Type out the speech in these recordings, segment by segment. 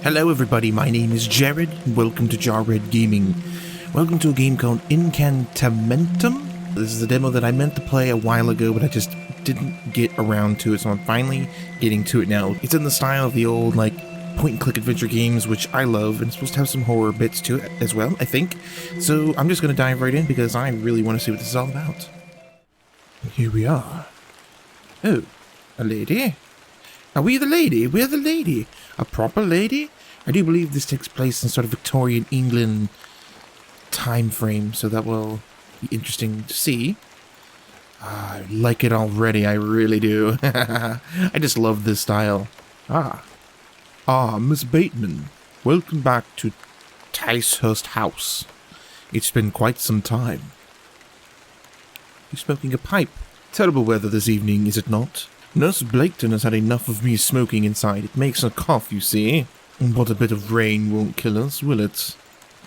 Hello everybody, my name is Jared, and welcome to Jarred Gaming. Welcome to a game called Incantamentum. This is a demo that I meant to play a while ago, but I just didn't get around to it, so I'm finally getting to it now. It's in the style of the old, point-and-click adventure games, which I love, and it's supposed to have some horror bits to it as well, I think. So I'm just going to dive right in, because I really want to see what this is all about. Here we are. Oh, a lady? Are we the lady? We're the lady. A proper lady? I do believe this takes place in sort of Victorian England time frame, so that will be interesting to see. I like it already, I really do. I just love this style. Miss Bateman. Welcome back to Ticehurst House. It's been quite some time. You're smoking a pipe. Terrible weather this evening, is it not? Nurse Blaketon has had enough of me smoking inside. It makes her cough, you see. But a bit of rain won't kill us, will it?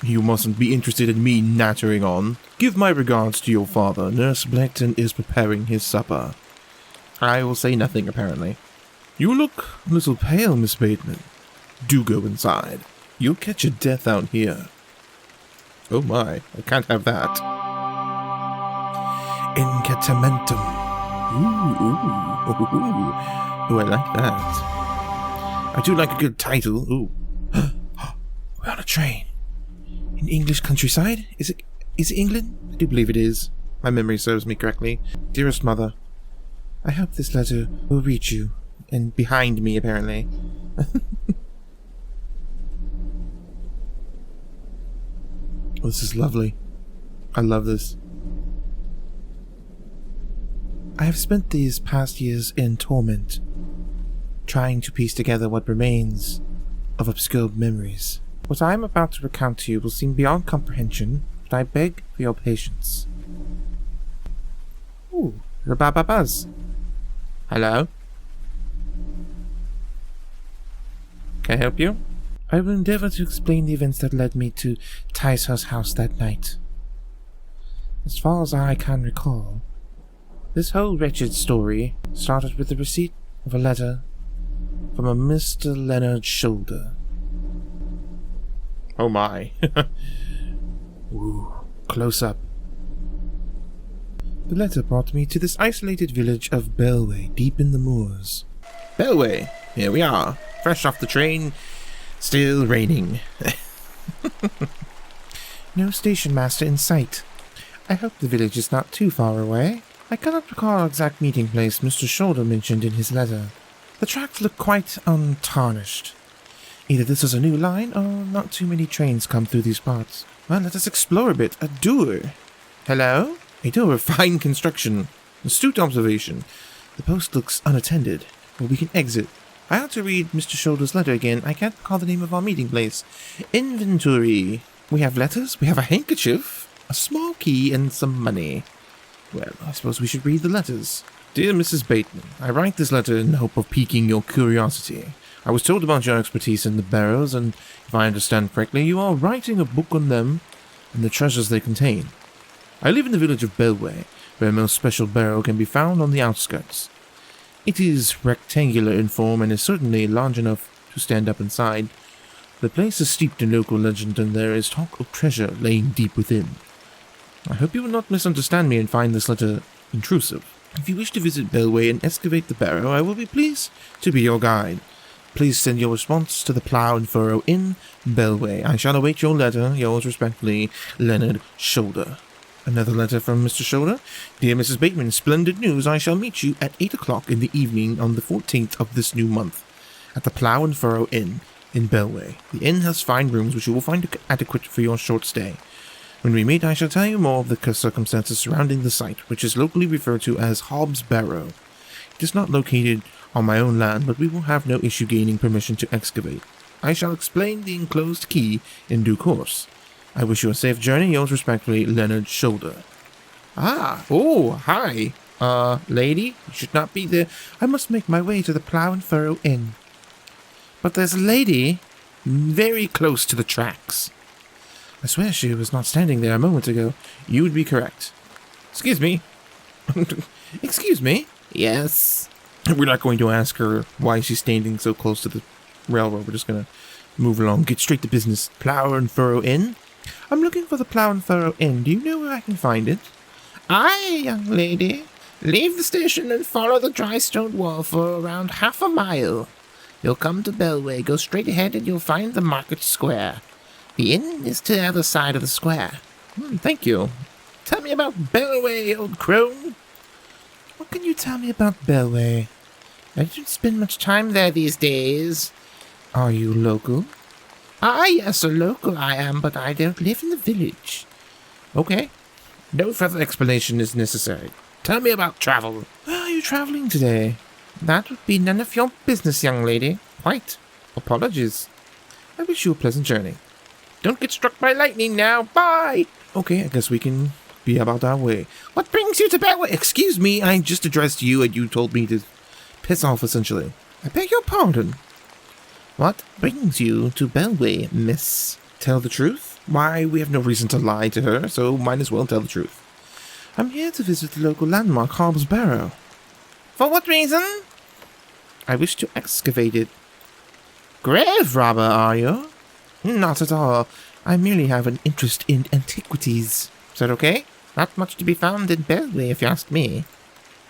You mustn't be interested in me nattering on. Give my regards to your father. Nurse Blaketon is preparing his supper. I will say nothing, apparently. You look a little pale, Miss Bateman. Do go inside. You'll catch a death out here. Oh my, I can't have that. Incantamentum. Ooh, I like that. I do like a good title. Ooh. We're on a train. In English countryside? Is it England? I do believe it is. My memory serves me correctly. Dearest mother, I hope this letter will reach you. And behind me, apparently. This is lovely. I love this. I have spent these past years in torment, trying to piece together what remains of obscure memories. What I am about to recount to you will seem beyond comprehension, but I beg for your patience. Ooh, Rabababaz. Hello? Can I help you? I will endeavor to explain the events that led me to Ticehurst House that night. As far as I can recall, this whole wretched story started with the receipt of a letter from a Mr. Leonard Shoulder. Oh my. Ooh, close up. The letter brought me to this isolated village of Bewlay, deep in the moors. Bewlay, here we are, fresh off the train, still raining. No station master in sight. I hope the village is not too far away. I cannot recall the exact meeting place Mr. Shoulder mentioned in his letter. The tracks look quite untarnished. Either this is a new line, or not too many trains come through these parts. Well, let us explore a bit. A door. Hello? A door of fine construction. Astute observation. The post looks unattended. Well, we can exit. I have to read Mr. Shoulder's letter again. I can't recall the name of our meeting place. Inventory. We have letters, we have a handkerchief, a small key, and some money. Well, I suppose we should read the letters. Dear Mrs. Bateman, I write this letter in the hope of piquing your curiosity. I was told about your expertise in the barrows, and if I understand correctly, you are writing a book on them and the treasures they contain. I live in the village of Bewlay, where a most special barrow can be found on the outskirts. It is rectangular in form and is certainly large enough to stand up inside. The place is steeped in local legend, and there is talk of treasure laying deep within. I hope you will not misunderstand me and find this letter intrusive. If you wish to visit Bewlay and excavate the barrow, I will be pleased to be your guide. Please send your response to the Plough and Furrow Inn, Bewlay. I shall await your letter. Yours respectfully, Leonard Shoulder. Another letter from Mr. Shoulder. Dear Mrs. Bateman, splendid news. I shall meet you at 8 o'clock in the evening on the 14th of this new month at the Plough and Furrow Inn in Bewlay. The inn has fine rooms which you will find adequate for your short stay. When we meet, I shall tell you more of the circumstances surrounding the site, which is locally referred to as Hobbs Barrow. It is not located on my own land, but we will have no issue gaining permission to excavate. I shall explain the enclosed key in due course. I wish you a safe journey. Yours respectfully, Leonard Shoulder. Hi. Lady, you should not be there. I must make my way to the Plough and Furrow Inn. But there's a lady very close to the tracks. I swear she was not standing there a moment ago. You would be correct. Excuse me. Excuse me? Yes. We're not going to ask her why she's standing so close to the railroad. We're just going to Move along, get straight to business. Plough and Furrow Inn? I'm looking for the Plough and Furrow Inn. Do you know where I can find it? Aye, young lady. Leave the station and follow the dry stone wall for around half a mile. You'll come to Bewlay, go straight ahead and you'll find the market square. The inn is to the other side of the square. Thank you. Tell me about Bewlay, old crone. What can you tell me about Bewlay? I don't spend much time there these days. Are you local? Ah, yes, a local I am, but I don't live in the village. Okay. No further explanation is necessary. Tell me about travel. Where are you travelling today? That would be none of your business, young lady. Quite. Apologies. I wish you a pleasant journey. Don't get struck by lightning now. Bye! Okay, I guess we can be about our way. What brings you to Bewlay? Excuse me, I just addressed you and you told me to piss off, essentially. I beg your pardon. What brings you to Bewlay, miss? Tell the truth? Why, we have no reason to lie to her, so might as well tell the truth. I'm here to visit the local landmark, Harbor's Barrow. For what reason? I wish to excavate it. Grave robber, are you? Not at all. I merely have an interest in antiquities. Is that okay? Not much to be found in Bewlay, if you ask me.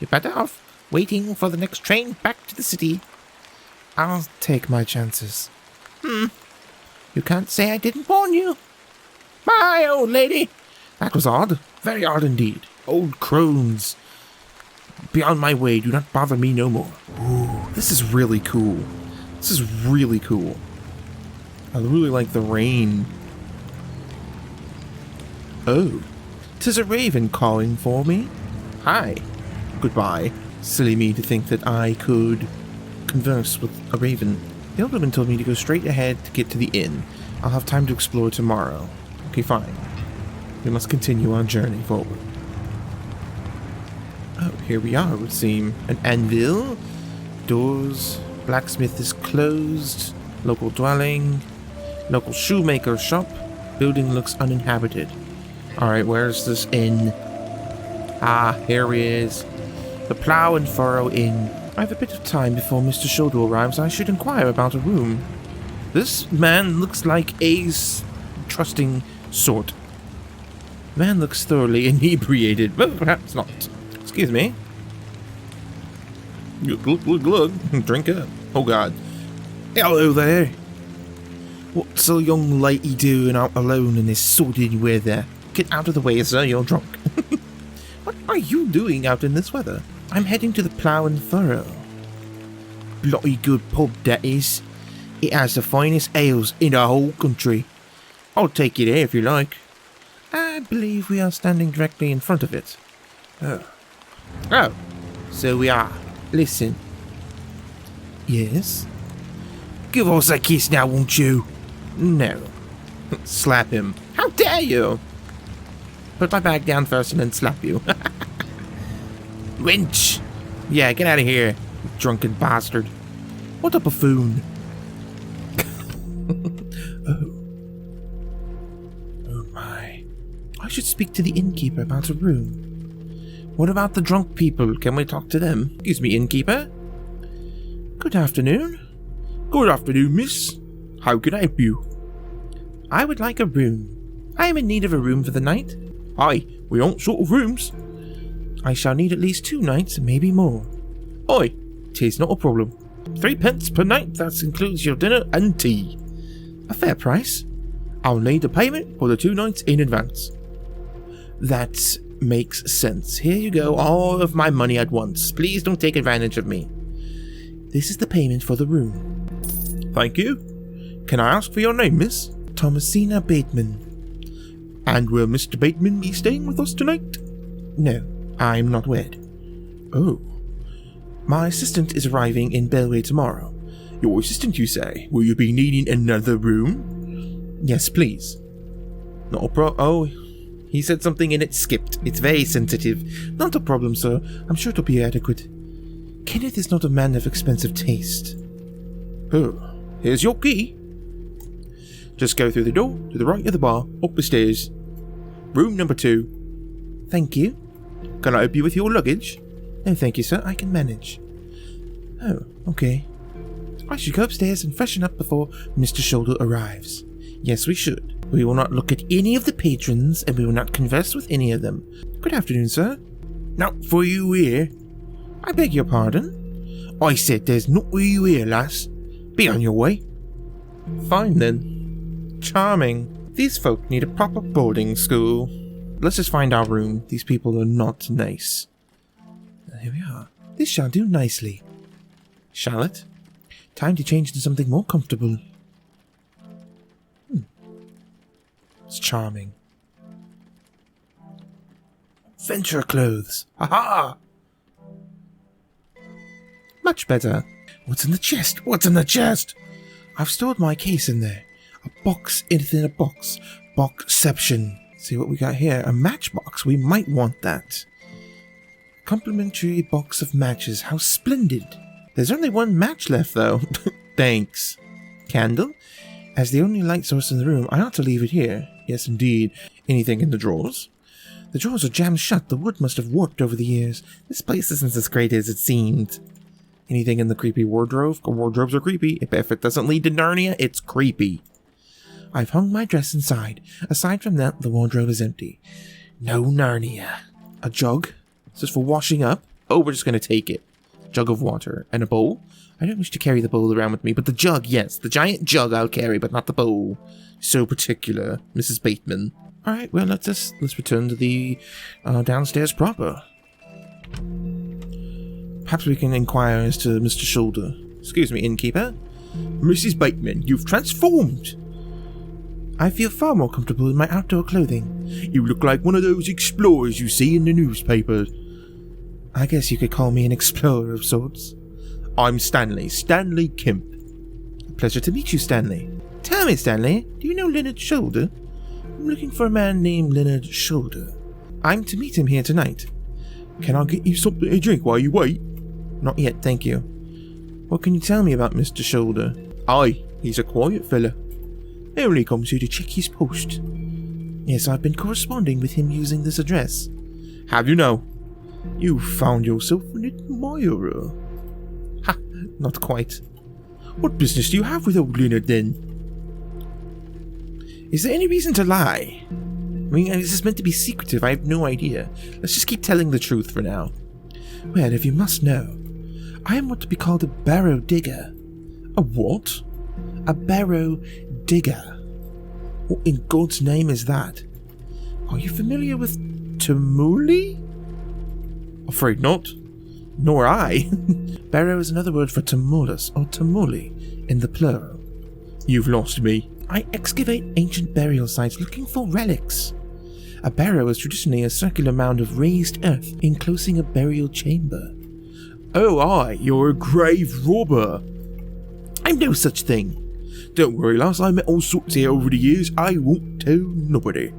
You're better off waiting for the next train back to the city. I'll take my chances. You can't say I didn't warn you. Bye, old lady. That was odd. Very odd indeed. Old crones. Be on my way. Do not bother me no more. Ooh, this is really cool. This is really cool. I really like the rain. Oh. 'Tis a raven calling for me. Hi. Goodbye. Silly me to think that I could converse with a raven. The old woman told me to go straight ahead to get to the inn. I'll have time to explore tomorrow. Okay, fine. We must continue our journey forward. Oh, here we are, it would seem. An anvil. Doors. Blacksmith is closed. Local dwelling. Local shoemaker shop. Building looks uninhabited. Alright, where's this inn? Ah, here he is. The Plough and Furrow Inn. I have a bit of time before Mr. Shoulder arrives. I should inquire about a room. This man looks like a trusting sort. Man looks thoroughly inebriated, but perhaps not. Excuse me. Glug. Drink up. Oh God. Hello there. What's a young lady doing out alone in this sordid weather? Get out of the way, sir. You're drunk. What are you doing out in this weather? I'm heading to the Plough and Furrow. Bloody good pub, that is. It has the finest ales in the whole country. I'll take you there if you like. I believe we are standing directly in front of it. Oh, so we are. Listen. Yes? Give us a kiss now, won't you? No. Slap him. How dare you? Put my bag down first and then slap you. Wench! Yeah, get out of here, you drunken bastard. What a buffoon. Oh my. I should speak to the innkeeper about a room. What about the drunk people? Can we talk to them? Excuse me, innkeeper? Good afternoon. Good afternoon, miss. How can I help you? I would like a room. I am in need of a room for the night. Aye, we aren't short of rooms. I shall need at least 2 nights, maybe more. Aye, 'tis not a problem. 3 pence per night, that includes your dinner and tea. A fair price. I'll need the payment for the 2 nights in advance. That makes sense. Here you go, all of my money at once. Please don't take advantage of me. This is the payment for the room. Thank you. Can I ask for your name, miss? Thomasina Bateman. And will Mr. Bateman be staying with us tonight? No, I'm not wed. Oh. My assistant is arriving in Bewlay tomorrow. Your assistant, you say? Will you be needing another room? Yes, please. Not a oh, he said something and it skipped. It's very sensitive. Not a problem, sir. I'm sure it'll be adequate. Kenneth is not a man of expensive taste. Oh, here's your key. Just go through the door, to the right of the bar, up the stairs. Room number 2. Thank you. Can I help you with your luggage? No, thank you, sir. I can manage. Oh, okay. I should go upstairs and freshen up before Mr. Shoulder arrives. Yes, we should. We will not look at any of the patrons, and we will not converse with any of them. Good afternoon, sir. Not for you here. I beg your pardon? I said there's not for you here, lass. Be on your way. Fine, then. Charming. These folk need a proper boarding school. Let's just find our room. These people are not nice. Here we are. This shall do nicely. Shall it? Time to change into something more comfortable. It's charming. Venture clothes. Ha-ha! Much better. What's in the chest? What's in the chest? I've stored my case in there. A box in a box. Boxception. See what we got here. A matchbox. We might want that. Complimentary box of matches. How splendid. There's only one match left, though. Thanks. Candle? As the only light source in the room, I ought to leave it here. Yes, indeed. Anything in the drawers? The drawers are jammed shut. The wood must have warped over the years. This place isn't as great as it seemed. Anything in the creepy wardrobe? Wardrobes are creepy. If it doesn't lead to Narnia, it's creepy. I've hung my dress inside. Aside from that, the wardrobe is empty. No Narnia. A jug? This is for washing up? Oh, we're just going to take it. Jug of water. And a bowl? I don't wish to carry the bowl around with me, but the jug, yes. The giant jug I'll carry, but not the bowl. So particular, Mrs. Bateman. Alright, well, let's return to the downstairs proper. Perhaps we can inquire as to Mr. Shoulder. Excuse me, innkeeper? Mrs. Bateman, you've transformed! I feel far more comfortable in my outdoor clothing. You look like one of those explorers you see in the newspapers. I guess you could call me an explorer of sorts. I'm Stanley Kemp. Pleasure to meet you, Stanley. Tell me, Stanley, do you know Leonard Shoulder? I'm looking for a man named Leonard Shoulder. I'm to meet him here tonight. Can I get you something to drink while you wait? Not yet, thank you. What can you tell me about Mr. Shoulder? Aye, he's a quiet fella. He only comes here to check his post. Yes, I've been corresponding with him using this address. Have you now? You found yourself an admirer. Ha, not quite. What business do you have with old Leonard, then? Is there any reason to lie? I mean, is this meant to be secretive? I have no idea. Let's just keep telling the truth for now. Well, if you must know, I am what to be called a barrow-digger. A what? A barrow-digger. What in God's name is that? Are you familiar with Tumuli? Afraid not. Nor I. Barrow is another word for tumulus or tumuli in the plural. You've lost me. I excavate ancient burial sites looking for relics. A barrow is traditionally a circular mound of raised earth enclosing a burial chamber. Oh, aye, you're a grave robber. I'm no such thing. Don't worry, lass, I met all sorts here over the years. I won't tell nobody.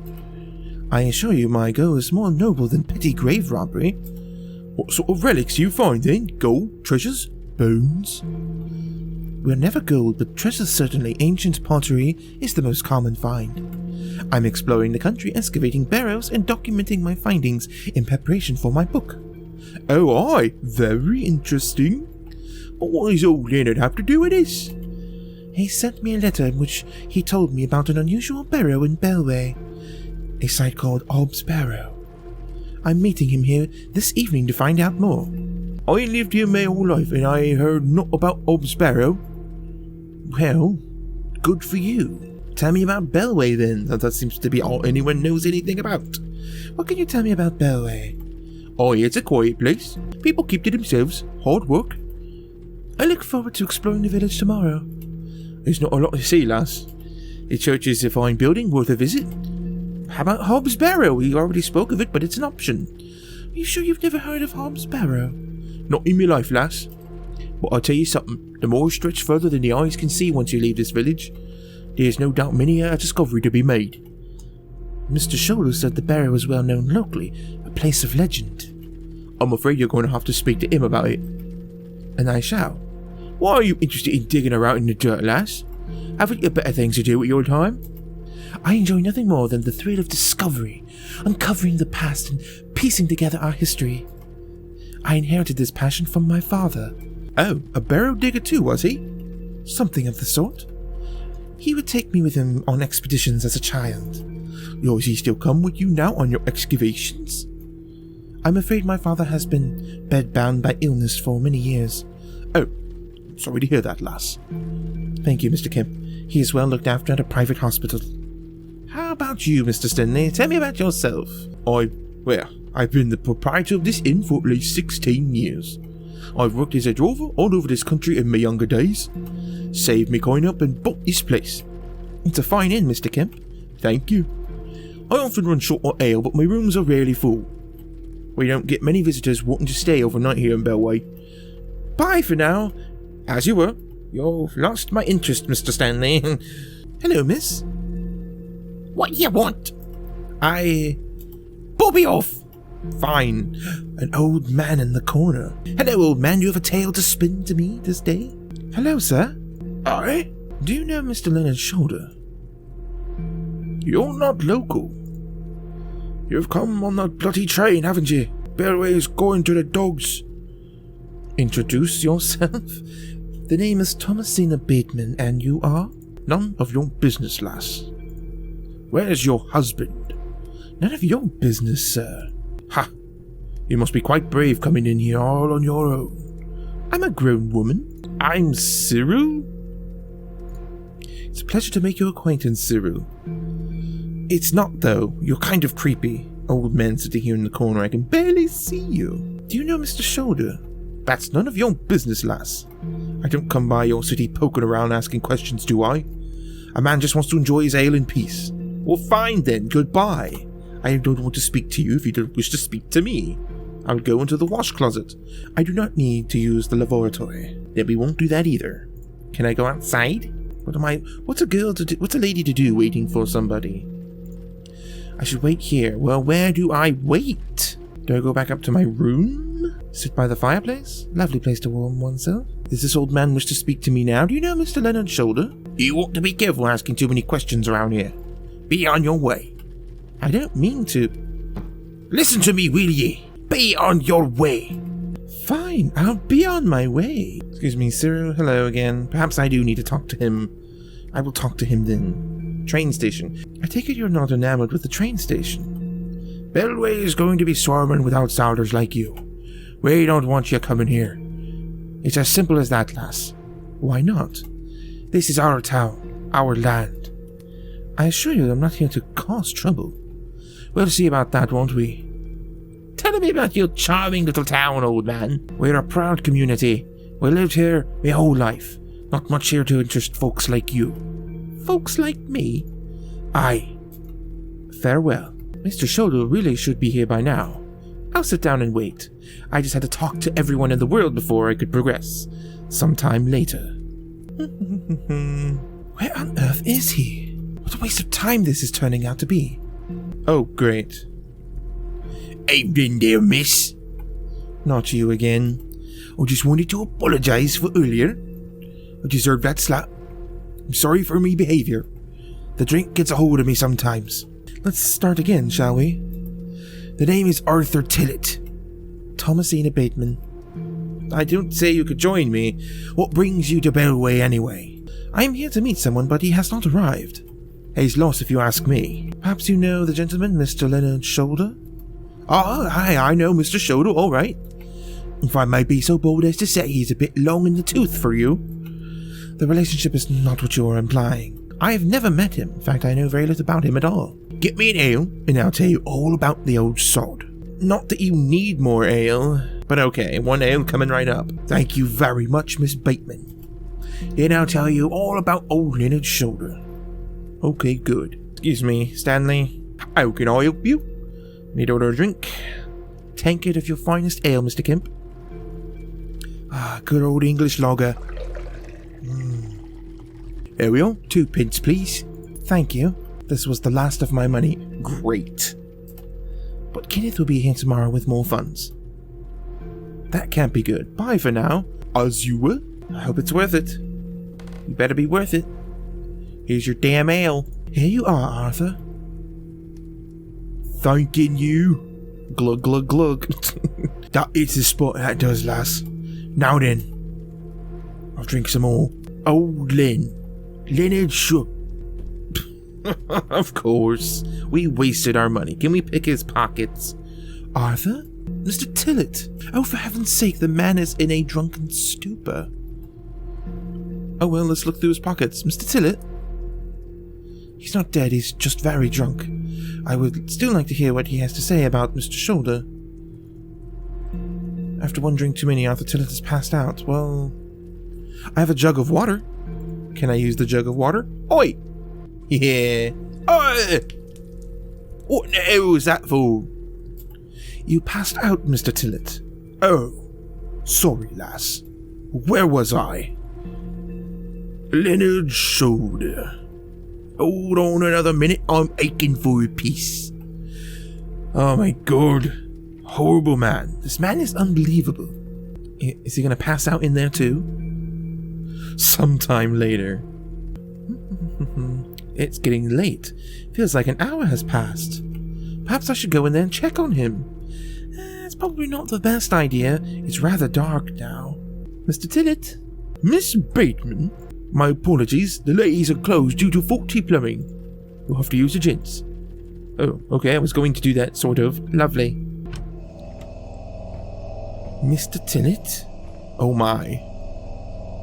I assure you my goal is more noble than petty grave robbery. What sort of relics do you find then? Gold, treasures, bones? Well, never gold, but treasures certainly. Ancient pottery is the most common find. I'm exploring the country, excavating barrows, and documenting my findings in preparation for my book. Oh, aye, very interesting. But what does old Leonard have to do with this? He sent me a letter in which he told me about an unusual barrow in Bewlay, a site called Hobbs Barrow. I'm meeting him here this evening to find out more. I lived here my whole life and I heard not about Hobbs Barrow. Well, good for you. Tell me about Bewlay then. That seems to be all anyone knows anything about. What can you tell me about Bewlay? Oh, it's a quiet place. People keep to themselves. Hard work. I look forward to exploring the village tomorrow. There's not a lot to see, lass. The church is a fine building, worth a visit. How about Hobbs Barrow? We already spoke of it, but it's an option. Are you sure you've never heard of Hobbs Barrow? Not in my life, lass. But I'll tell you something. The moors stretch further than the eyes can see once you leave this village. There's no doubt many a discovery to be made. Mr. Shoulder said the barrow is well known locally, a place of legend. I'm afraid you're going to have to speak to him about it. And I shall. Why are you interested in digging around in the dirt, lass? Haven't you better things to do with your time? I enjoy nothing more than the thrill of discovery, uncovering the past and piecing together our history. I inherited this passion from my father. Oh, a barrow digger too, was he? Something of the sort. He would take me with him on expeditions as a child. Does he still come with you now on your excavations? I'm afraid my father has been bedbound by illness for many years. Oh, sorry to hear that, lass. Thank you, Mr. Kemp. He is well looked after at a private hospital. How about you, Mr. Stanley? Tell me about yourself. I've been the proprietor of this inn for at least 16 years. I've worked as a drover all over this country in my younger days. Saved me coin up and bought this place. It's a fine inn, Mr. Kemp. Thank you. I often run short on ale, but my rooms are rarely full. We don't get many visitors wanting to stay overnight here in Bewlay. Bye for now. As you were. You've lost my interest, Mr. Stanley. Hello, miss. What you want? Bobby off! Fine. An old man in the corner. Hello, old man. You have a tale to spin to me this day? Hello, sir. Aye? Do you know Mr. Leonard Shoulder? You're not local. You've come on that bloody train, haven't you? Bewlay's going to the dogs. Introduce yourself. The name is Thomasina Bateman, and you are? None of your business, lass. Where's your husband? None of your business, sir. Ha! You must be quite brave coming in here all on your own. I'm a grown woman. I'm Cyril? It's a pleasure to make your acquaintance, Cyril. It's not, though. You're kind of creepy. Old man sitting here in the corner, I can barely see you. Do you know Mr. Shoulder? That's none of your business, lass. I don't come by your city poking around asking questions, do I? A man just wants to enjoy his ale in peace. Well, fine then, goodbye. I don't want to speak to you if you don't wish to speak to me. I'll go into the wash closet. I do not need to use the lavatory. Then we won't do that either. Can I go outside? What's a lady to do waiting for somebody? I should wait here. Well, where do I wait? Do I go back up to my room? Sit by the fireplace? Lovely place to warm oneself. Does this old man wish to speak to me now? Do you know Mr. Leonard Shoulder? You ought to be careful asking too many questions around here. Be on your way. I don't mean to. Listen to me, will ye? Be on your way. Fine, I'll be on my way. Excuse me, Cyril. Hello again. Perhaps I do need to talk to him. I will talk to him then. Train station. I take it you're not enamored with the train station. Bewlay is going to be swarming with outsiders like you. We don't want you coming here. It's as simple as that, lass. Why not? This is our town, our land. I assure you I'm not here to cause trouble. We'll see about that, won't we? Tell me about your charming little town, old man. We're a proud community. We lived here my whole life. Not much here to interest folks like you. Folks like me? Aye. Farewell. Mr. Shoulder really should be here by now. I'll sit down and wait. I just had to talk to everyone in the world before I could progress. Sometime later. Where on earth is he? What a waste of time this is turning out to be. Oh, great. Evening there, miss. Not you again. I just wanted to apologise for earlier. I deserved that slap. I'm sorry for me behaviour. The drink gets a hold of me sometimes. Let's start again, shall we? The name is Arthur Tillett. Thomasina Bateman. I don't say you could join me. What brings you to Bewlay anyway? I am here to meet someone, but he has not arrived. He's lost if you ask me. Perhaps you know the gentleman, Mr. Leonard Shoulder? Aye, I know Mr. Shoulder, all right. If I may be so bold as to say he's a bit long in the tooth for you. The relationship is not what you are implying. I have never met him. In fact, I know very little about him at all. Get me an ale, and I'll tell you all about the old sod. Not that you need more ale, but okay, one ale coming right up. Thank you very much, Miss Bateman. Then I'll tell you all about old Leonard Shoulder. Okay, good. Excuse me, Stanley. How can I help you? Need to order a drink? Tankard of your finest ale, Mr. Kemp. Good old English lager. There we are. 2 pence, please. Thank you. This was the last of my money. Great. But Kenneth will be here tomorrow with more funds. That can't be good. Bye for now. As you were. I hope it's worth it. You better be worth it. Here's your damn ale. Here you are, Arthur. Thanking you. Glug, glug, glug. That is the spot, that does, lass. Now then, I'll drink some more. Old Leonard Shook. Of course. We wasted our money. Can we pick his pockets? Arthur? Mr. Tillett? Oh, for heaven's sake, the man is in a drunken stupor. Oh well, let's look through his pockets. Mr. Tillett? He's not dead, he's just very drunk. I would still like to hear what he has to say about Mr. Shoulder. After wondering too many, Arthur Tillett has passed out. Well, I have a jug of water. Can I use the jug of water? Oi! Yeah. Oi! What the hell was that for? You passed out, Mr. Tillett. Oh, sorry, lass. Where was I? Leonard's Shoulder. Hold on another minute, I'm aching for a piece. Oh my god. Horrible man. This man is unbelievable. Is he going to pass out in there too? Sometime later. It's getting late. Feels like an hour has passed. Perhaps I should go in there and check on him. It's probably not the best idea. It's rather dark now. Mr. Tillett? Miss Bateman? My apologies. The ladies are closed due to faulty plumbing. You'll have to use the gents. Oh, okay. I was going to do that, sort of. Lovely. Mr. Tillett? Oh my.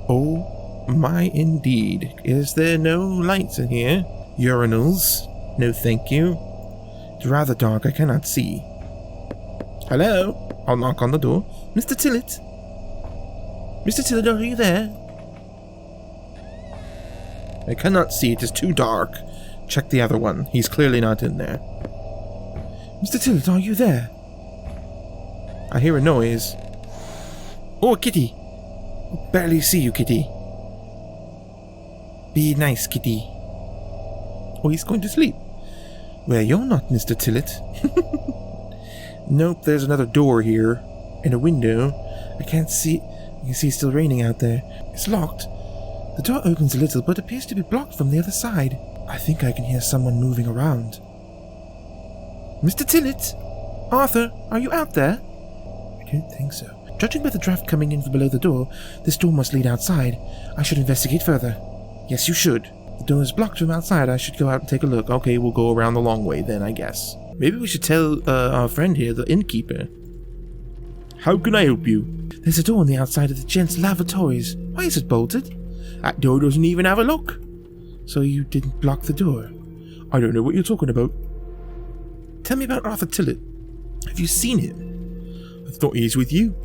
Oh my indeed. Is there no lights in here? Urinals? No thank you. It's rather dark, I cannot see. Hello? I'll knock on the door. Mr. Tillett? Mr. Tillett, are you there? I cannot see, it is too dark. Check the other one. He's clearly not in there. Mr. Tillett, are you there? I hear a noise. Oh, kitty! Barely see you, kitty. Be nice, kitty. Oh, he's going to sleep. Well, you're not, Mr. Tillett. Nope, there's another door here. And a window. I can't see... You can see it's still raining out there. It's locked. The door opens a little, but appears to be blocked from the other side. I think I can hear someone moving around. Mr. Tillett? Arthur, are you out there? I don't think so. Judging by the draft coming in from below the door, this door must lead outside. I should investigate further. Yes, you should. The door is blocked from outside. I should go out and take a look. Okay, we'll go around the long way then, I guess. Maybe we should tell our friend here, the innkeeper. How can I help you? There's a door on the outside of the gents' lavatories. Why is it bolted? That door doesn't even have a lock. So you didn't block the door? I don't know what you're talking about. Tell me about Arthur Tillett. Have you seen him? I thought he was with you.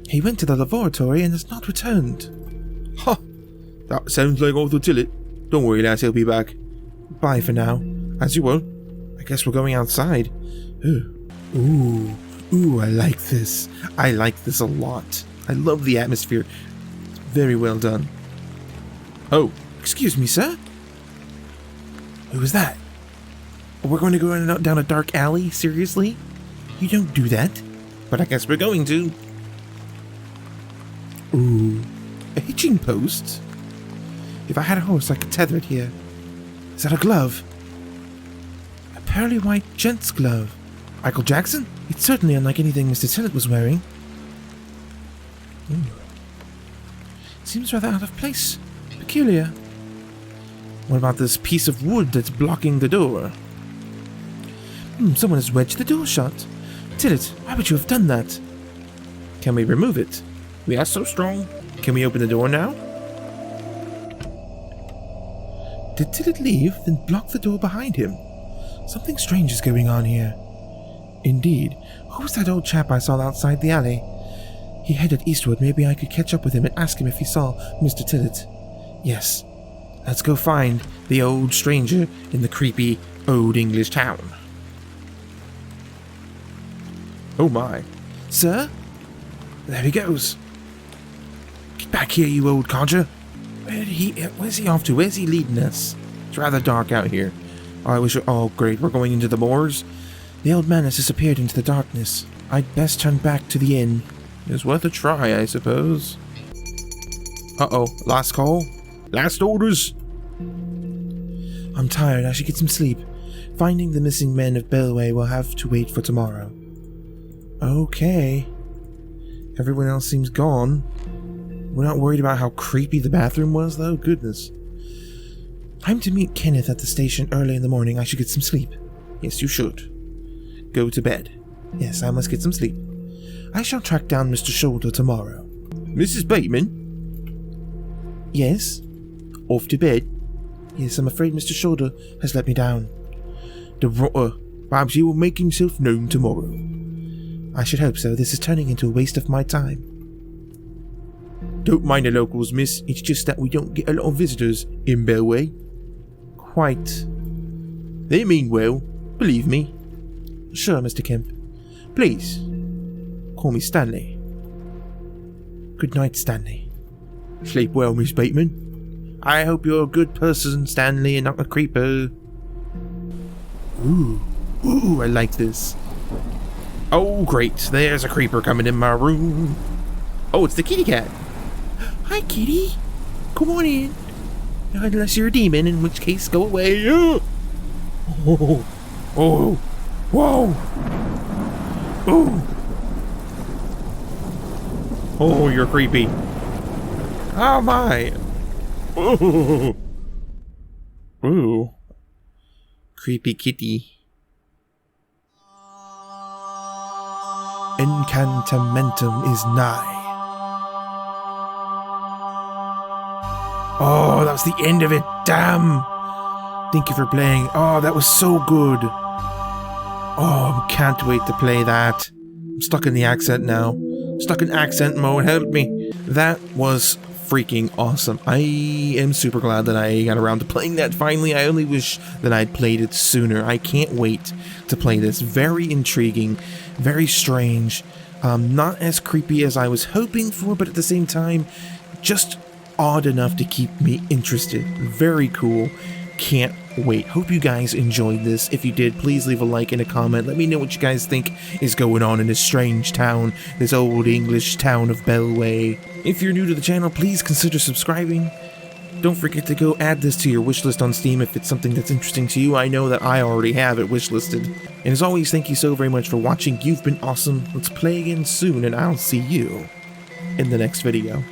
He went to the lavatory and has not returned. Ha! That sounds like Arthur Tillett. Don't worry, lass, he'll be back. Bye for now. As you will. I guess we're going outside. Ooh, I like this. I like this a lot. I love the atmosphere. It's very well done. Oh, excuse me, sir? Who was that? We're going to go down a dark alley? Seriously? You don't do that. But I guess we're going to. Ooh, a hitching post? If I had a horse, I could tether it here. Is that a glove? A pearly white gent's glove. Michael Jackson? It's certainly unlike anything Mr. Tillett was wearing. Ooh. Seems rather out of place. Peculiar. What about this piece of wood that's blocking the door? Someone has wedged the door shut. Tillett, why would you have done that? Can we remove it? We are so strong. Can we open the door now? Did Tillett leave, then block the door behind him? Something strange is going on here. Indeed. Who was that old chap I saw outside the alley? He headed eastward. Maybe I could catch up with him and ask him if he saw Mr. Tillett. Yes. Let's go find the old stranger in the creepy old English town. Oh my. Sir? There he goes. Get back here, you old codger. Where's he off to? Where's he leading us? It's rather dark out here. Oh great, we're going into the moors? The old man has disappeared into the darkness. I'd best turn back to the inn. It's worth a try, I suppose. Uh-oh, last call? Last orders? I'm tired, I should get some sleep. Finding the missing men of Bewlay will have to wait for tomorrow. Okay. Everyone else seems gone. We're not worried about how creepy the bathroom was, though? Goodness. I'm to meet Kenneth at the station early in the morning. I should get some sleep. Yes, you should. Go to bed. Yes, I must get some sleep. I shall track down Mr. Shoulder tomorrow. Mrs. Bateman? Yes? Off to bed? Yes, I'm afraid Mr. Shoulder has let me down. The rotter. Perhaps he will make himself known tomorrow. I should hope so. This is turning into a waste of my time. Don't mind the locals, miss. It's just that we don't get a lot of visitors in Bewlay. Quite. They mean well, believe me. Sure, Mr. Kemp. Please, call me Stanley. Good night, Stanley. Sleep well, Miss Bateman. I hope you're a good person, Stanley, and not a creeper. Ooh, I like this. Oh, great. There's a creeper coming in my room. Oh, it's the kitty cat. Hi, kitty. Come on in. Unless you're a demon, in which case, go away. Oh, oh, whoa. Oh. Oh, you're creepy. Oh, my. Oh. Ooh. Creepy kitty. Incantamentum is nigh. Oh, that was the end of it. Damn. Thank you for playing. Oh, that was so good. Oh, can't wait to play that. I'm stuck in the accent now. Stuck in accent mode. Help me. That was freaking awesome. I am super glad that I got around to playing that finally. I only wish that I'd played it sooner. I can't wait to play this. Very intriguing. Very strange. Not as creepy as I was hoping for, but at the same time, just odd enough to keep me interested. Very cool. Can't wait. Hope you guys enjoyed this. If you did, please leave a like and a comment. Let me know what you guys think is going on in this strange town, this old English town of Bewlay. If you're new to the channel, please consider subscribing. Don't forget to go add this to your wishlist on Steam if it's something that's interesting to you. I know that I already have it wishlisted. And as always, thank you so very much for watching. You've been awesome. Let's play again soon, and I'll see you in the next video.